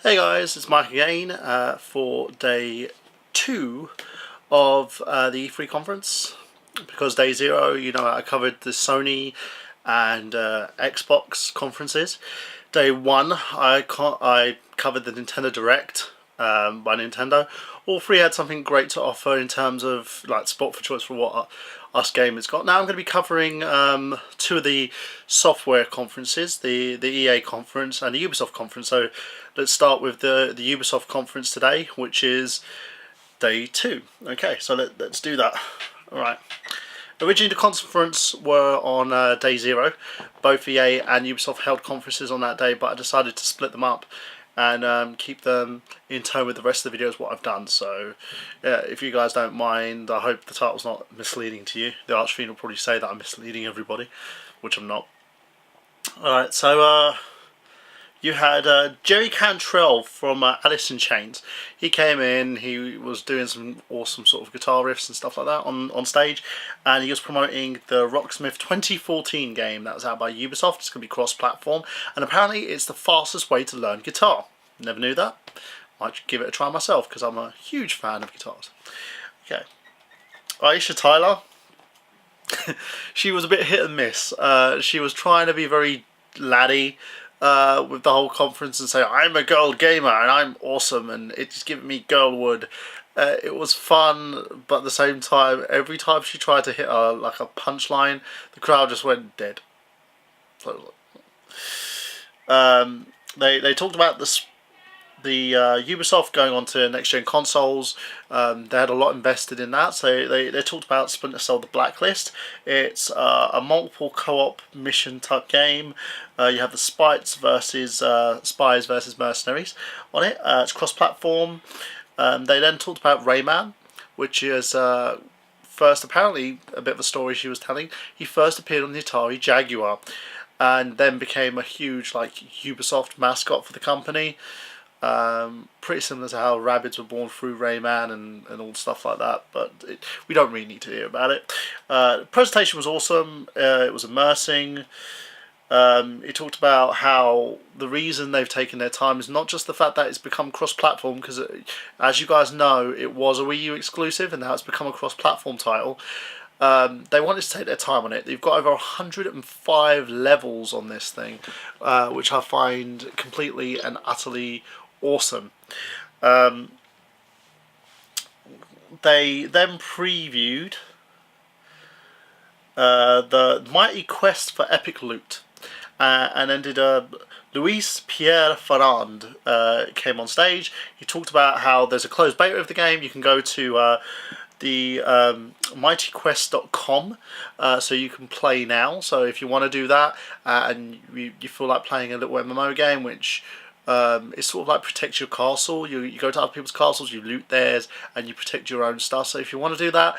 Hey guys, it's Mike again for day 2 of the E3 conference. Because day 0, I covered the Sony and Xbox conferences. Day 1, I covered the Nintendo Direct by Nintendo. All three had something great to offer in terms of like spot for choice for what us gamers got. Now I'm going to be covering 2 of the software conferences, the EA conference and the Ubisoft conference. So let's start with the Ubisoft conference today, which is day 2. Okay, so let's do that. Alright. Originally the conference were on day 0. Both EA and Ubisoft held conferences on that day, but I decided to split them up and keep them in tone with the rest of the videos what I've done. So yeah, if you guys don't mind, I hope the title's not misleading to you. The Archfiend will probably say that I'm misleading everybody, which I'm not. Alright, so you had Jerry Cantrell from Alice in Chains. He came in, he was doing some awesome sort of guitar riffs and stuff like that on stage, and he was promoting the Rocksmith 2014 game that was out by Ubisoft. It's going to be cross-platform, and apparently it's the fastest way to learn guitar. Never knew that. Might give it a try myself, because I'm a huge fan of guitars. Okay. Aisha Tyler. She was a bit hit and miss. She was trying to be very laddie with the whole conference and say, I'm a girl gamer and I'm awesome and it's giving me girlwood. It was fun, but at the same time, every time she tried to hit like a punchline, the crowd just went dead. They talked about the Ubisoft going on to next-gen consoles. They had a lot invested in that, so they talked about Splinter Cell: The Blacklist. It's a multiple co-op mission type game. You have the spies versus mercenaries on it. It's cross-platform. They then talked about Rayman, which is first apparently a bit of a story she was telling. He first appeared on the Atari Jaguar, and then became a huge like Ubisoft mascot for the company. Pretty similar to how Rabbids were born through Rayman and all stuff like that, but we don't really need to hear about it. The presentation was awesome. It was immersing. It talked about how the reason they've taken their time is not just the fact that it's become cross-platform, because as you guys know, it was a Wii U exclusive and now it's become a cross-platform title. They wanted to take their time on it. They've got over 105 levels on this thing, which I find completely and utterly awesome. They then previewed the Mighty Quest for Epic Loot, and then did Luis Pierre Ferrand came on stage. He talked about how there's a closed beta of the game. You can go to the mightyquest.com, so you can play now. So if you want to do that and you feel like playing a little MMO game, which it's sort of like protect your castle. You go to other people's castles, you loot theirs, and you protect your own stuff. So if you want to do that,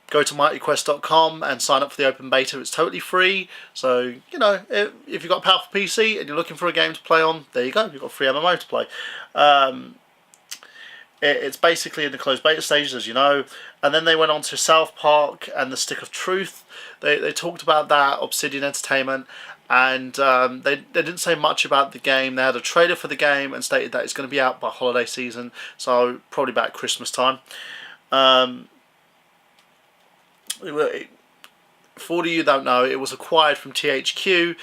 go to mightyquest.com and sign up for the open beta. It's totally free. So, if you've got a powerful PC and you're looking for a game to play on, there you go. You've got free MMO to play. It's basically in the closed beta stages, as you know. And then they went on to South Park and the Stick of Truth. They talked about that, Obsidian Entertainment. And they didn't say much about the game. They had a trailer for the game and stated that it's going to be out by holiday season, so probably about Christmas time. For all of you who don't know, it was acquired from THQ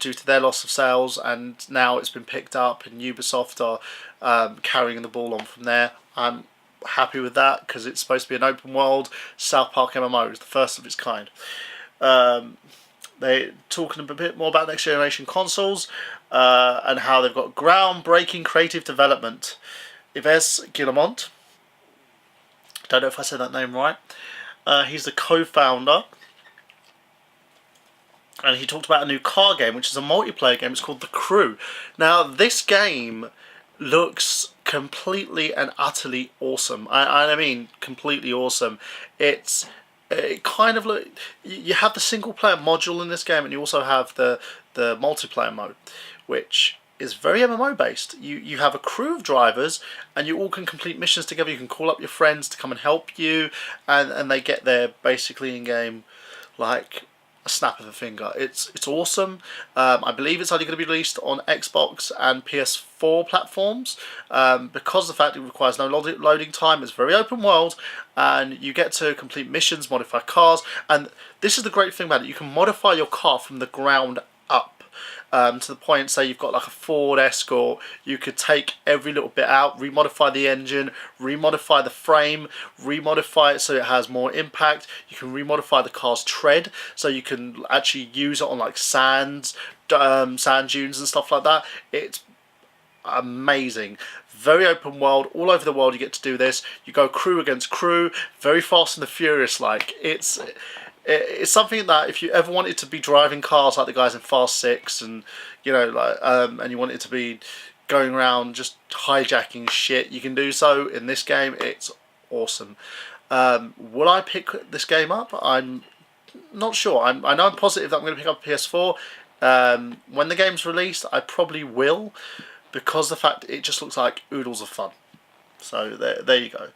due to their loss of sales, and now it's been picked up and Ubisoft are carrying the ball on from there. I'm happy with that because it's supposed to be an open world South Park MMO. It's the first of its kind. They're talking a bit more about next generation consoles and how they've got groundbreaking creative development. Yves Guillemot, don't know if I said that name right. He's the co-founder, and he talked about a new car game, which is a multiplayer game. It's called The Crew. Now, this game looks completely and utterly awesome. I mean, completely awesome. It kind of look. You have the single player module in this game, and you also have the multiplayer mode, which is very MMO based. You have a crew of drivers, and you all can complete missions together. You can call up your friends to come and help you, and they get there basically in game like a snap of a finger. It's awesome. I believe it's only going to be released on Xbox and PS4 platforms because of the fact it requires no loading time. It's very open world, and you get to complete missions, modify cars, and this is the great thing about it. You can modify your car from the ground up. To the point, say you've got like a Ford Escort, you could take every little bit out, remodify the engine, remodify the frame, remodify it so it has more impact. You can remodify the car's tread, so you can actually use it on like sand dunes and stuff like that. It's amazing. Very open world, all over the world you get to do this. You go crew against crew, very Fast and the Furious like. It's something that if you ever wanted to be driving cars like the guys in Fast 6 and and you wanted to be going around just hijacking shit, you can do so in this game. It's awesome. Will I pick this game up? I'm not sure. I know I'm positive that I'm going to pick up PS4. When the game's released, I probably will, because the fact it just looks like oodles of fun. So there you go.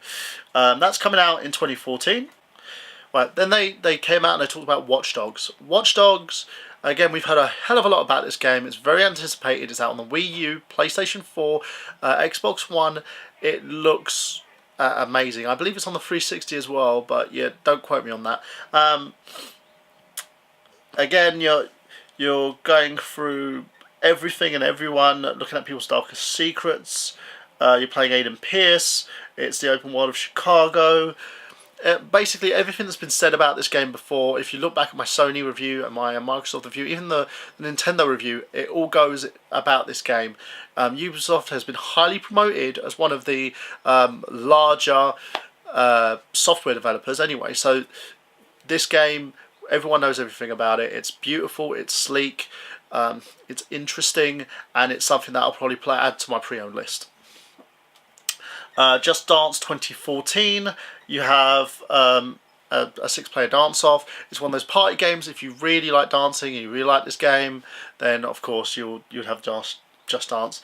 That's coming out in 2014. Right, then they came out and they talked about Watch Dogs. Watch Dogs, again, we've heard a hell of a lot about this game. It's very anticipated. It's out on the Wii U, PlayStation 4, Xbox One. It looks amazing. I believe it's on the 360 as well, but yeah, don't quote me on that. Again, you're going through everything and everyone, looking at people's darkest secrets. You're playing Aiden Pierce. It's the open world of Chicago. Basically everything that's been said about this game before, if you look back at my Sony review and my Microsoft review, even the Nintendo review, it all goes about this game. Ubisoft has been highly promoted as one of the larger software developers anyway, so this game, everyone knows everything about it. It's beautiful, it's sleek, it's interesting, and it's something that I'll probably add to my pre-owned list. Just Dance 2014, you have a 6-player dance-off. It's one of those party games. If you really like dancing and you really like this game, then of course you'd have Just Dance.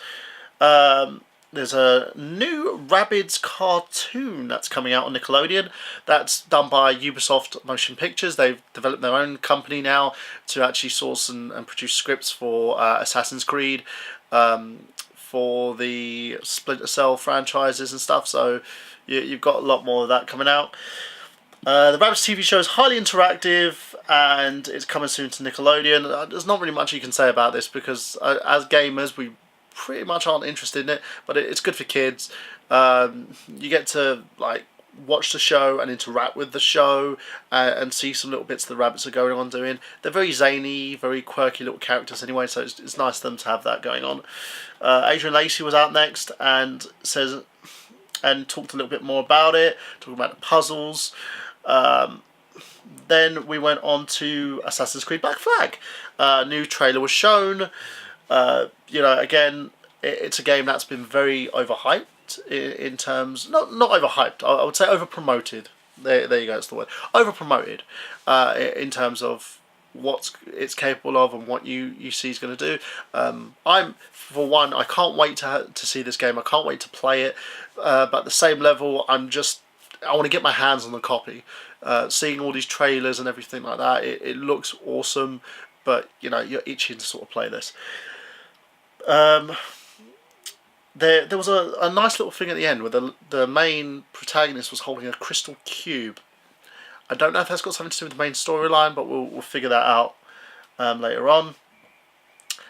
There's a new Rabbids cartoon that's coming out on Nickelodeon. That's done by Ubisoft Motion Pictures. They've developed their own company now to actually source and produce scripts for Assassin's Creed, for the Splinter Cell franchises and stuff, so you've got a lot more of that coming out. The Rabbids TV show is highly interactive and it's coming soon to Nickelodeon. There's not really much you can say about this because as gamers we pretty much aren't interested in it, but it's good for kids. You get to like watch the show and interact with the show and see some little bits the rabbits are going on doing. They're very zany, very quirky little characters anyway, so it's nice for them to have that going on. Adrian Lacey was out next and talked a little bit more about it, talking about the puzzles. Then we went on to Assassin's Creed Black Flag. New trailer was shown. Again, it's a game that's been very overhyped in terms, not overhyped, I would say overpromoted. There you go, that's the word. Overpromoted in terms of what it's capable of and what you see is going to do. For one, I can't wait to see this game. I can't wait to play it. But at the same level, I want to get my hands on the copy. Seeing all these trailers and everything like that, it looks awesome. But you're itching to sort of play this. There was a nice little thing at the end where the main protagonist was holding a crystal cube. I don't know if that's got something to do with the main storyline, but we'll figure that out later on.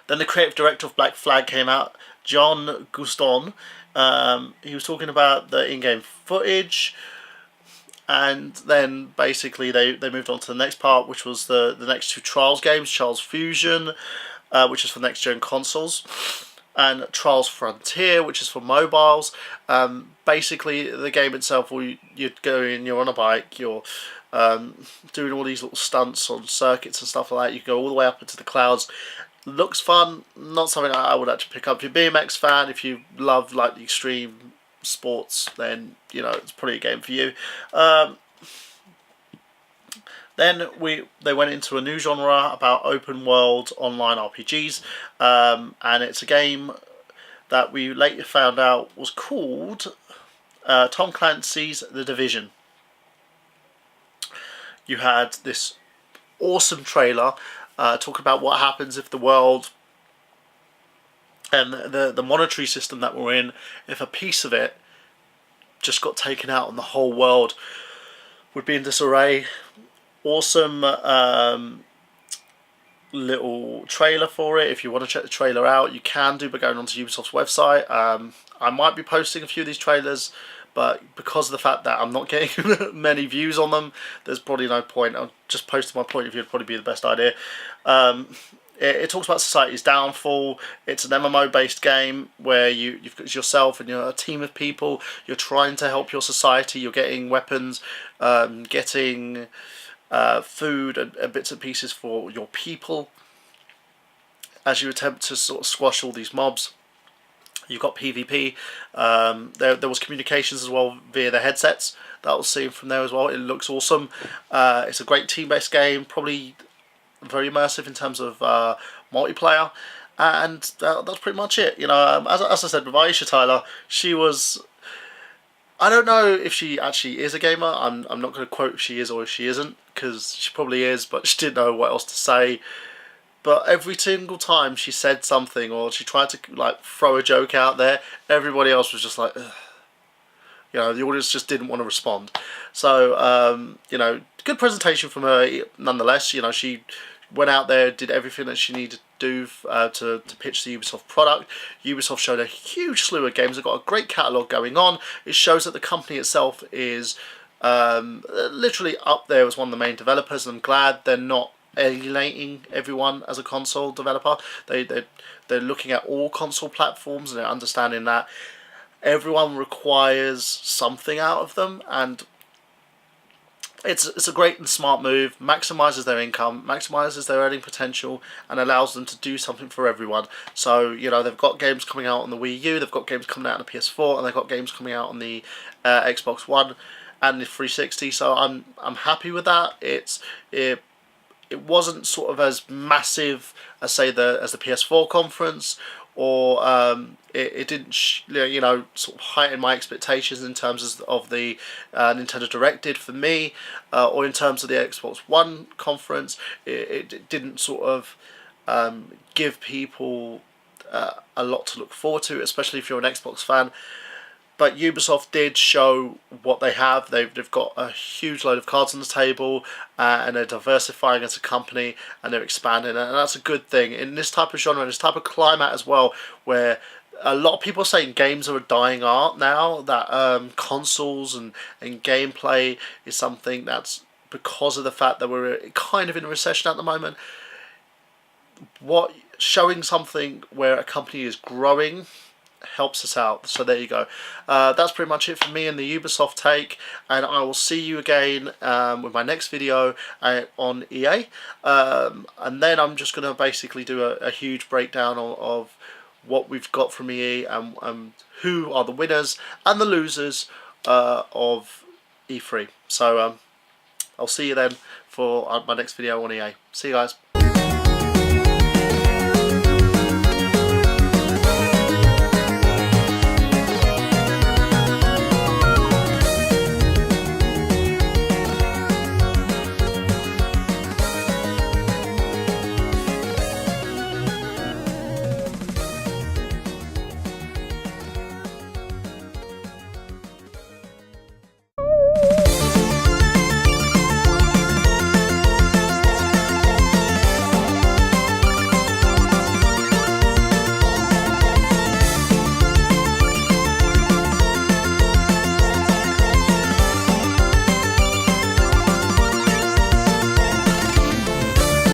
Then the creative director of Black Flag came out, John Guston. He was talking about the in-game footage, and then basically they moved on to the next part, which was the next two Trials games, Trials Fusion, which is for next-gen consoles, and Trials Frontier, which is for mobiles. Basically, the game itself, you're going, you're on a bike, you're doing all these little stunts on circuits and stuff like that. You go all the way up into the clouds. Looks fun, not something I would actually pick up. If you're a BMX fan, if you love like the extreme sports, then it's probably a game for you. Then they went into a new genre about open world online RPGs, and it's a game that we later found out was called Tom Clancy's The Division. You had this awesome trailer talking about what happens if the world and the monetary system that we're in, if a piece of it just got taken out and the whole world would be in disarray. Awesome little trailer for it. If you want to check the trailer out, you can do by going onto Ubisoft's website. I might be posting a few of these trailers, but because of the fact that I'm not getting many views on them, there's probably no point. I'll just post my point of view, would probably be the best idea. It talks about society's downfall. It's an MMO based game where you've got yourself and you're a team of people. You're trying to help your society. You're getting weapons, getting food and bits and pieces for your people as you attempt to sort of squash all these mobs. You've got PvP. There was communications as well via the headsets. That was seen from there as well. It looks awesome. It's a great team-based game. Probably very immersive in terms of multiplayer. And that's pretty much it. You know, as I said with Aisha Tyler, she was... I don't know if she actually is a gamer. I'm not going to quote if she is or if she isn't, because she probably is, but she didn't know what else to say. But every single time she said something or she tried to like throw a joke out there, everybody else was just like, ugh. You know, the audience just didn't want to respond. So, you know, good presentation from her nonetheless. You know, she went out there, did everything that she needed to do to pitch the Ubisoft product. Ubisoft showed a huge slew of games. They've got a great catalogue going on. It shows that the company itself is literally up there as one of the main developers, and I'm glad they're not alienating everyone as a console developer. They're looking at all console platforms and they're understanding that everyone requires something out of them, and it's a great and smart move. Maximizes their income, maximizes their earning potential, and allows them to do something for everyone. So, you know, they've got games coming out on the Wii U, they've got games coming out on the PS4, and they've got games coming out on the Xbox One and the 360. So I'm happy with that. It wasn't sort of as massive as say as the PS4 conference, or it didn't you know, sort of heighten my expectations in terms of the Nintendo Direct did for me, or in terms of the Xbox One conference. It didn't sort of give people a lot to look forward to, especially if you're an Xbox fan. But Ubisoft did show what they have. They've got a huge load of cards on the table, and they're diversifying as a company, and they're expanding, and that's a good thing in this type of genre, in this type of climate as well, where a lot of people are saying games are a dying art now, that consoles and gameplay is something that's because of the fact that we're kind of in a recession at the moment. Showing something where a company is growing helps us out. So there you go. That's pretty much it for me and the Ubisoft take, and I will see you again with my next video on EA, and then I'm just going to basically do a huge breakdown of what we've got from EA and who are the winners and the losers of E3. So I'll see you then for my next video on EA. See you guys.